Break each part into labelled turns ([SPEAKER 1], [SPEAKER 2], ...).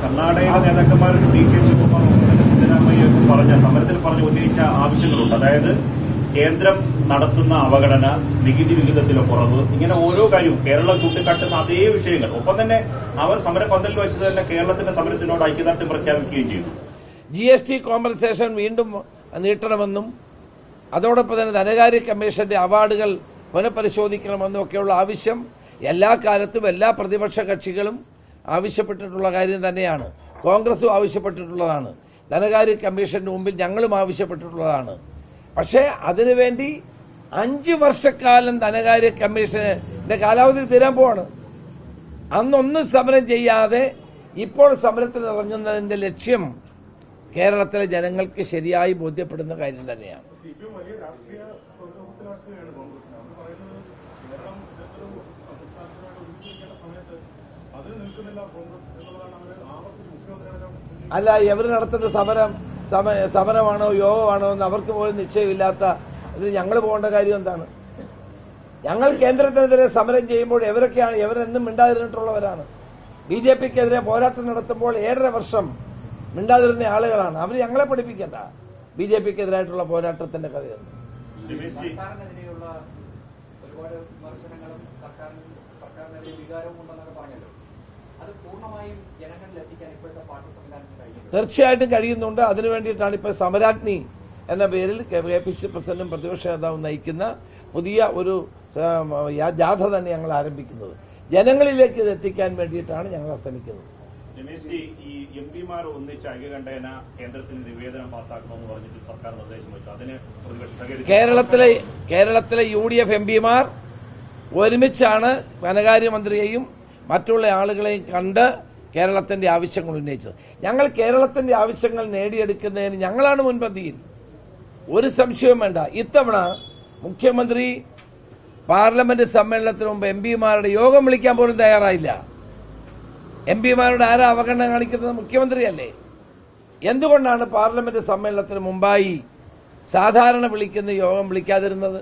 [SPEAKER 1] കർണാടകയിലെ നേതാക്കന്മാർ DK ശിവകുമാർ സിദ്ധരാമയ്യൊക്കെ സമരത്തിൽ ഉന്നയിച്ച ആവശ്യങ്ങളുണ്ട്. അതായത് കേന്ദ്രം നടത്തുന്ന അവഗണന, നികുതി വിഹിതത്തിലെ കുറവ്, ഇങ്ങനെ ഓരോ കാര്യവും കേരളം ചൂണ്ടിക്കാട്ടുന്ന അതേ വിഷയങ്ങൾ. ഒപ്പം തന്നെ അവർ സമരപന്തലിൽ വെച്ച് തന്നെ കേരളത്തിന്റെ സമരത്തിനോട് ഐക്യദാർഢ്യം പ്രഖ്യാപിക്കുകയും ചെയ്തു.
[SPEAKER 2] GST കോമ്പൻസേഷൻ വീണ്ടും നീട്ടണമെന്നും അതോടൊപ്പം തന്നെ ധനകാര്യ കമ്മീഷന്റെ അവാർഡുകൾ പുനഃപരിശോധിക്കണമെന്നും ഒക്കെയുള്ള ആവശ്യം എല്ലാ കാലത്തും എല്ലാ പ്രതിപക്ഷ കക്ഷികളും ആവശ്യപ്പെട്ടിട്ടുള്ള കാര്യം തന്നെയാണ്. കോൺഗ്രസും ആവശ്യപ്പെട്ടിട്ടുള്ളതാണ്. ധനകാര്യ കമ്മീഷന്റെ മുമ്പിൽ ഞങ്ങളും ആവശ്യപ്പെട്ടിട്ടുള്ളതാണ്. പക്ഷേ അതിനുവേണ്ടി 5 വർഷക്കാലം ധനകാര്യ കമ്മീഷന്റെ കാലാവധി തീരാൻ പോവാണ്. അന്നൊന്നും സമരം ചെയ്യാതെ ഇപ്പോൾ സമരത്തിൽ ഇറങ്ങുന്നതിന്റെ ലക്ഷ്യം കേരളത്തിലെ ജനങ്ങൾക്ക് ശരിയായി ബോധ്യപ്പെടുന്ന കാര്യം തന്നെയാണ്. അല്ല, ഇവർ നടത്തുന്ന സമരമാണോ യോഗമാണോ എന്ന് അവർക്ക് പോലും നിശ്ചയമില്ലാത്ത ഇത് ഞങ്ങൾ പോകേണ്ട കാര്യം എന്താണ്? ഞങ്ങൾ കേന്ദ്രത്തിനെതിരെ സമരം ചെയ്യുമ്പോൾ എവരൊക്കെയാണ്? എവരെന്നും മിണ്ടാതിരുന്നിട്ടുള്ളവരാണ്. BJPക്കെതിരെ പോരാട്ടം നടത്തുമ്പോൾ 7.5 വർഷം മിണ്ടാതിരുന്ന ആളുകളാണ്. അവർ ഞങ്ങളെ പഠിപ്പിക്കണ്ട BJPക്കെതിരായിട്ടുള്ള പോരാട്ടത്തിന്റെ കഥയൊന്നും.
[SPEAKER 3] സർക്കാരിനെതിരെയുള്ള ഒരുപാട് വിമർശനങ്ങളും സർക്കാരിനെതിരെ വികാരവും ഉണ്ടെന്നൊക്കെ പറഞ്ഞല്ലോ. അത് പൂർണ്ണമായും ജനങ്ങളിൽ എത്തിക്കാൻ ഇപ്പോഴത്തെ പാർട്ടി സംവിധാനത്തിന് കഴിയും.
[SPEAKER 2] തീർച്ചയായിട്ടും കഴിയുന്നുണ്ട്. അതിനുവേണ്ടിയിട്ടാണ് ഇപ്പോൾ സമരാഗ്നി എന്ന പേരിൽ KPCC പ്രസിഡന്റും പ്രതിപക്ഷ നേതാവും നയിക്കുന്ന പുതിയ ഒരു ജാഥ തന്നെ ഞങ്ങൾ ആരംഭിക്കുന്നത്. ജനങ്ങളിലേക്ക് ഇത് എത്തിക്കാൻ വേണ്ടിയിട്ടാണ് ഞങ്ങൾ ശ്രമിക്കുന്നത്.
[SPEAKER 1] രമേശ്, ഈ MP-മാർ ഒന്നിച്ച് ഐക്യകണ്ഠേന കേന്ദ്രത്തിന് നിവേദനം പാസ്സാക്കണമെന്ന് പറഞ്ഞിട്ട് സർക്കാർ നിർദ്ദേശം വെച്ചു. അതിന്
[SPEAKER 2] കേരളത്തിലെ UDF MP-മാർ ഒരുമിച്ചാണ് ധനകാര്യമന്ത്രിയെയും മറ്റുള്ള ആളുകളെയും കണ്ട് കേരളത്തിന്റെ ആവശ്യങ്ങൾ ഉന്നയിച്ചത്. ഞങ്ങൾ കേരളത്തിന്റെ ആവശ്യങ്ങൾ നേടിയെടുക്കുന്നതിന് ഞങ്ങളാണ് മുൻപന്തിയിൽ, ഒരു സംശയവും വേണ്ട. ഇത്തവണ മുഖ്യമന്ത്രി പാർലമെന്റ് സമ്മേളനത്തിന് മുമ്പ് MP-മാരുടെ യോഗം വിളിക്കാൻ പോലും തയ്യാറായില്ല. MP-മാരുടെ ആരാ അവഗണന കാണിക്കുന്നത്? മുഖ്യമന്ത്രിയല്ലേ. എന്തുകൊണ്ടാണ് പാർലമെന്റ് സമ്മേളനത്തിന് മുമ്പായി സാധാരണ വിളിക്കുന്ന യോഗം വിളിക്കാതിരുന്നത്?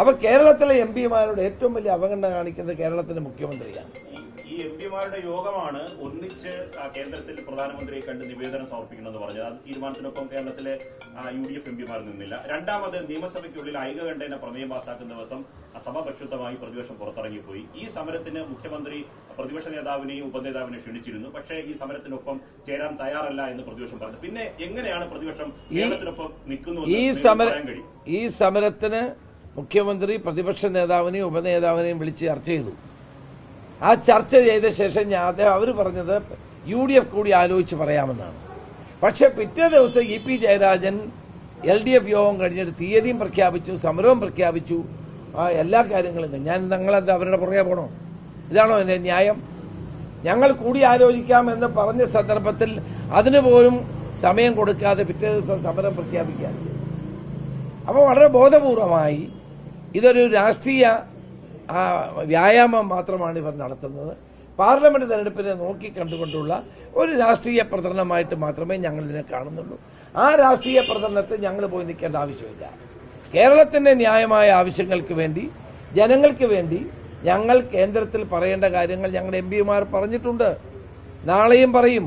[SPEAKER 2] അപ്പൊ കേരളത്തിലെ MP-മാരുടെ ഏറ്റവും വലിയ അവഗണന കാണിക്കുന്നത് കേരളത്തിന്റെ മുഖ്യമന്ത്രിയാണ്.
[SPEAKER 1] ഈ MP-മാരുടെ യോഗമാണ് ഒന്നിച്ച് കേന്ദ്രത്തിൽ പ്രധാനമന്ത്രിയെ കണ്ട് നിവേദനം സമർപ്പിക്കണമെന്ന് പറഞ്ഞത്. അത് തീരുമാനത്തിനൊപ്പം കേരളത്തിലെ UDF MP-മാർ നിന്നില്ല. രണ്ടാമത് നിയമസഭയ്ക്കുള്ളിൽ ഐക്യകണ്ഠേന പ്രമേയം പാസാക്കുന്ന ദിവസം സഭാപക്ഷത്വമായി പ്രതിപക്ഷം പുറത്തിറങ്ങിപ്പോയി. ഈ സമരത്തിന് മുഖ്യമന്ത്രി പ്രതിപക്ഷ നേതാവിനെയും ഉപനേതാവിനെ ക്ഷണിച്ചിരുന്നു. പക്ഷേ ഈ സമരത്തിനൊപ്പം ചേരാൻ തയ്യാറല്ല എന്ന് പ്രതിപക്ഷം പറഞ്ഞു. പിന്നെ എങ്ങനെയാണ് പ്രതിപക്ഷം കേരളത്തിനൊപ്പം നിൽക്കുന്നത്?
[SPEAKER 2] ഈ സമരത്തിന് മുഖ്യമന്ത്രി പ്രതിപക്ഷ നേതാവിനെയും ഉപനേതാവിനെയും വിളിച്ച് ചർച്ച ചെയ്തു. ആ ചർച്ച ചെയ്ത ശേഷം അവർ പറഞ്ഞത് UDF കൂടി ആലോചിച്ച് പറയാമെന്നാണ്. പക്ഷെ പിറ്റേ ദിവസം EP ജയരാജൻ LDF യോഗം കഴിഞ്ഞിട്ട് തീയതിയും പ്രഖ്യാപിച്ചു, സമരവും പ്രഖ്യാപിച്ചു, എല്ലാ കാര്യങ്ങളും. ഞങ്ങളെന്താ അവരുടെ പുറകെ പോണോ? ഇതാണോ എന്റെ ന്യായം? ഞങ്ങൾ കൂടി ആലോചിക്കാം എന്ന് പറഞ്ഞ സന്ദർഭത്തിൽ അതിനുപോലും സമയം കൊടുക്കാതെ പിറ്റേ ദിവസം സമരം പ്രഖ്യാപിക്കാൻ. അപ്പോൾ വളരെ ബോധപൂർവമായി ഇതൊരു രാഷ്ട്രീയ വ്യായാമം മാത്രമാണ് ഇവർ നടത്തുന്നത്. പാർലമെന്റ് തെരഞ്ഞെടുപ്പിനെ നോക്കിക്കണ്ടുകൊണ്ടുള്ള ഒരു രാഷ്ട്രീയ പ്രചരണമായിട്ട് മാത്രമേ ഞങ്ങൾ ഇതിനെ കാണുന്നുള്ളൂ. ആ രാഷ്ട്രീയ പ്രചരണത്തിൽ ഞങ്ങൾ പോയി നിൽക്കേണ്ട ആവശ്യമില്ല. കേരളത്തിന്റെ ന്യായമായ ആവശ്യങ്ങൾക്ക് വേണ്ടി, ജനങ്ങൾക്ക് വേണ്ടി ഞങ്ങൾ കേന്ദ്രത്തിൽ പറയേണ്ട കാര്യങ്ങൾ ഞങ്ങളുടെ MP-മാർ പറഞ്ഞിട്ടുണ്ട്. നാളെയും പറയും.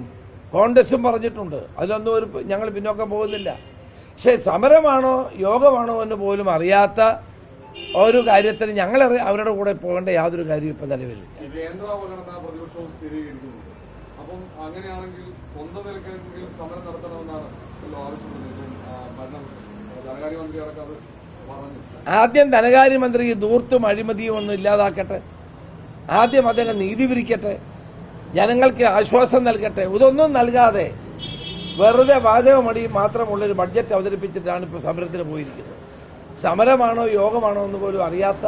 [SPEAKER 2] കോൺഗ്രസും പറഞ്ഞിട്ടുണ്ട്. അതിലൊന്നും ഞങ്ങൾ പിന്നോക്കം പോകുന്നില്ല. പക്ഷെ സമരമാണോ യോഗമാണോ എന്ന് പോലും അറിയാത്ത ഒരു കാര്യത്തിന് ഞങ്ങൾ അവരുടെ കൂടെ പോകേണ്ട യാതൊരു കാര്യവും ഇപ്പൊ നിലവിലില്ല.
[SPEAKER 4] അപ്പം അങ്ങനെയാണെങ്കിൽ സ്വന്തം നിലക്കെങ്കിലും സമരം നടത്തണമെന്നാണ് ധനകാര്യമന്ത്രി അടക്കം പറഞ്ഞു.
[SPEAKER 2] ആദ്യം ധനകാര്യമന്ത്രി ദൂർത്തും അഴിമതിയും ഒന്നും ഇല്ലാതാക്കട്ടെ. ആദ്യം അദ്ദേഹം നീതി വിരിക്കട്ടെ, ജനങ്ങൾക്ക് ആശ്വാസം നൽകട്ടെ. ഇതൊന്നും നൽകാതെ വെറുതെ വാചകമടിയും മാത്രമുള്ളൊരു ബഡ്ജറ്റ് അവതരിപ്പിച്ചിട്ടാണ് ഇപ്പോൾ സമരത്തിന് പോയിരിക്കുന്നത്. സമരമാണോ യോഗമാണോ എന്ന് പോലും അറിയാത്ത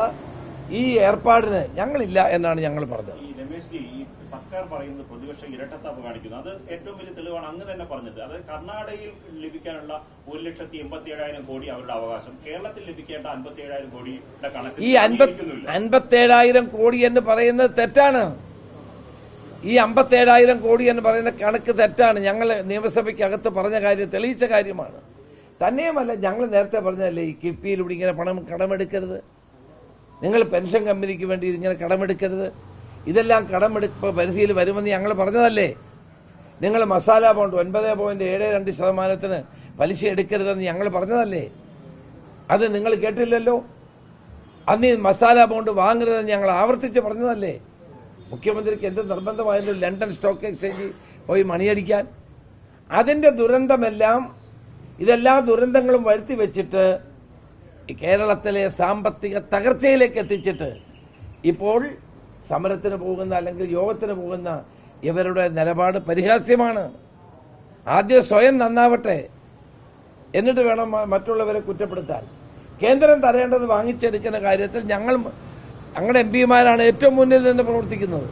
[SPEAKER 2] ഈ ഏർപ്പാടിന് ഞങ്ങളില്ല എന്നാണ് ഞങ്ങൾ പറഞ്ഞത്.
[SPEAKER 1] ഈ സർക്കാർ പറയുന്നത് പ്രതിപക്ഷം ഇരട്ടത്താപ്പ് കാണിക്കുന്നു. അത് ഏറ്റവും വലിയ തെളിവാണ് അങ്ങ് തന്നെ പറഞ്ഞത്. അത് കർണാടകയിൽ ലഭിക്കാനുള്ള 1,87,000 കോടി അവരുടെ അവകാശം, കേരളത്തിൽ ലഭിക്കേണ്ട 57,000 കോടിയുടെ കണക്ക്
[SPEAKER 2] ഈ 57,000 കോടി എന്ന് പറയുന്നത് തെറ്റാണ്. ഈ 57,000 കോടി എന്ന് പറയുന്ന കണക്ക് തെറ്റാണ്. ഞങ്ങൾ നിയമസഭയ്ക്കകത്ത് പറഞ്ഞ കാര്യം തെളിയിച്ച കാര്യമാണ്. തന്നെയുമല്ല, ഞങ്ങൾ നേരത്തെ പറഞ്ഞതല്ലേ ഈ കിഫ്ബിയിലൂടെ ഇങ്ങനെ കടമെടുക്കരുത്, നിങ്ങൾ പെൻഷൻ കമ്പനിക്ക് വേണ്ടി ഇങ്ങനെ കടമെടുക്കരുത്, ഇതെല്ലാം കടമെടുപ്പ് പരിധിയിൽ വരുമെന്ന് ഞങ്ങൾ പറഞ്ഞതല്ലേ. നിങ്ങൾ മസാല ബോണ്ട് 9.72% പലിശ എടുക്കരുതെന്ന് ഞങ്ങൾ പറഞ്ഞതല്ലേ? അത് നിങ്ങൾ കേട്ടില്ലല്ലോ. അന്ന് ഈ മസാല ബോണ്ട് വാങ്ങരുതെന്ന് ഞങ്ങൾ ആവർത്തിച്ച് പറഞ്ഞതല്ലേ? മുഖ്യമന്ത്രിക്ക് എന്ത് നിർബന്ധമായിരുന്നു ലണ്ടൻ സ്റ്റോക്ക് എക്സ്ചേഞ്ചിൽ പോയി മണിയടിക്കാൻ? അതിന്റെ ദുരന്തമെല്ലാം, ഇതെല്ലാ ദുരന്തങ്ങളും വരുത്തി വെച്ചിട്ട് കേരളത്തിലെ സാമ്പത്തിക തകർച്ചയിലേക്ക് എത്തിച്ചിട്ട് ഇപ്പോൾ സമരത്തിന് പോകുന്ന അല്ലെങ്കിൽ യോഗത്തിന് പോകുന്ന ഇവരുടെ നിലപാട് പരിഹാസ്യമാണ്. ആദ്യം സ്വയം നന്നാവട്ടെ, എന്നിട്ട് വേണം മറ്റുള്ളവരെ കുറ്റപ്പെടുത്താൻ. കേന്ദ്രം തരേണ്ടത് വാങ്ങിച്ചെടുക്കുന്ന കാര്യത്തിൽ ഞങ്ങളുടെ എം പിമാരാണ് ഏറ്റവും മുന്നിൽ നിന്ന് പ്രവർത്തിക്കുന്നത്.